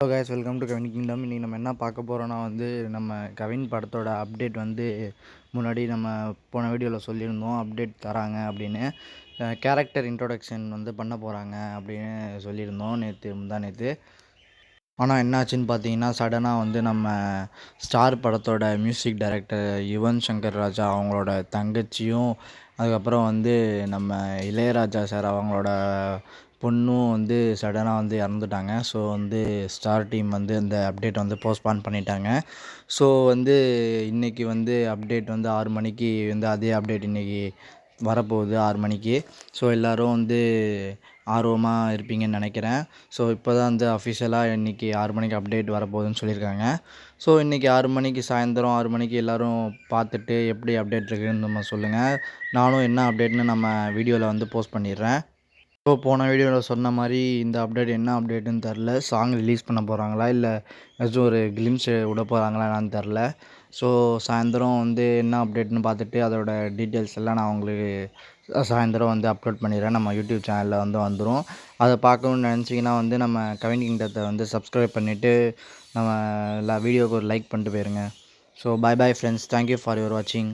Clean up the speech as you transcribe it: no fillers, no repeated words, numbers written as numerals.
Hello guys, welcome to Kavin kingdom. இன்றைக்கி நம்ம என்ன பார்க்க போகிறோன்னா நம்ம கவின் படத்தோட அப்டேட் முன்னாடி நம்ம போன வீடியோவில் சொல்லியிருந்தோம். அப்டேட் தராங்க அப்படின்னு, கேரக்டர் இன்ட்ரோடக்ஷன் பண்ண போகிறாங்க அப்படின்னு சொல்லியிருந்தோம் முந்தா நேற்று. ஆனால் என்னாச்சுன்னு பார்த்தீங்கன்னா, சடனாக நம்ம ஸ்டார் படத்தோட மியூசிக் டைரக்டர் யுவன் சங்கர் ராஜா அவங்களோட தங்கச்சியும், அதுக்கப்புறம் நம்ம இளையராஜா சார் அவங்களோட பொண்ணும் சடனாக இறந்துட்டாங்க. ஸோ ஸ்டார் டீம் இந்த அப்டேட் போஸ்ட்பான் பண்ணிட்டாங்க. ஸோ இன்றைக்கி அப்டேட் 6 மணிக்கு அதே அப்டேட் இன்றைக்கி வரப்போகுது 6 மணிக்கு. ஸோ எல்லோரும் ஆர்வமாக இருப்பீங்கன்னு நினைக்கிறேன். ஸோ இப்போ தான் அஃபிஷியலாக இன்றைக்கி 6 மணிக்கு அப்டேட் வரப்போகுதுன்னு சொல்லியிருக்காங்க. ஸோ இன்றைக்கி 6 மணிக்கு, சாயந்தரம் 6 மணிக்கு எல்லோரும் பார்த்துட்டு எப்படி அப்டேட் இருக்குதுன்னு நம்ம சொல்லுங்கள். நானும் என்ன அப்டேட்னு நம்ம வீடியோவில் போஸ்ட் பண்ணிடுறேன். ஸோ போன வீடியோவில் சொன்ன மாதிரி இந்த அப்டேட் என்ன அப்டேட்டுன்னு தெரில. சாங் ரிலீஸ் பண்ண போகிறாங்களா, இல்லை ஏதாச்சும் ஒரு கிளிம்ஸ் விட போகிறாங்களா என்னான்னு தெரில. ஸோ சாயந்தரம் என்ன அப்டேட்னு பார்த்துட்டு அதோட டீட்டெயில்ஸ் எல்லாம் நான் உங்களுக்கு சாயந்தரம் அப்லோட் பண்ணிடுறேன். நம்ம யூடியூப் சேனலில் வந்துடும். அதை பார்க்கணுன்னு நினச்சிங்கன்னா நம்ம கவின் கிங்டத்தை சப்ஸ்கிரைப் பண்ணிவிட்டு நம்ம எல்லா வீடியோவுக்கு ஒரு லைக் பண்ணிட்டு போயிருங்க. So bye friends, thank you for your வாட்சிங்.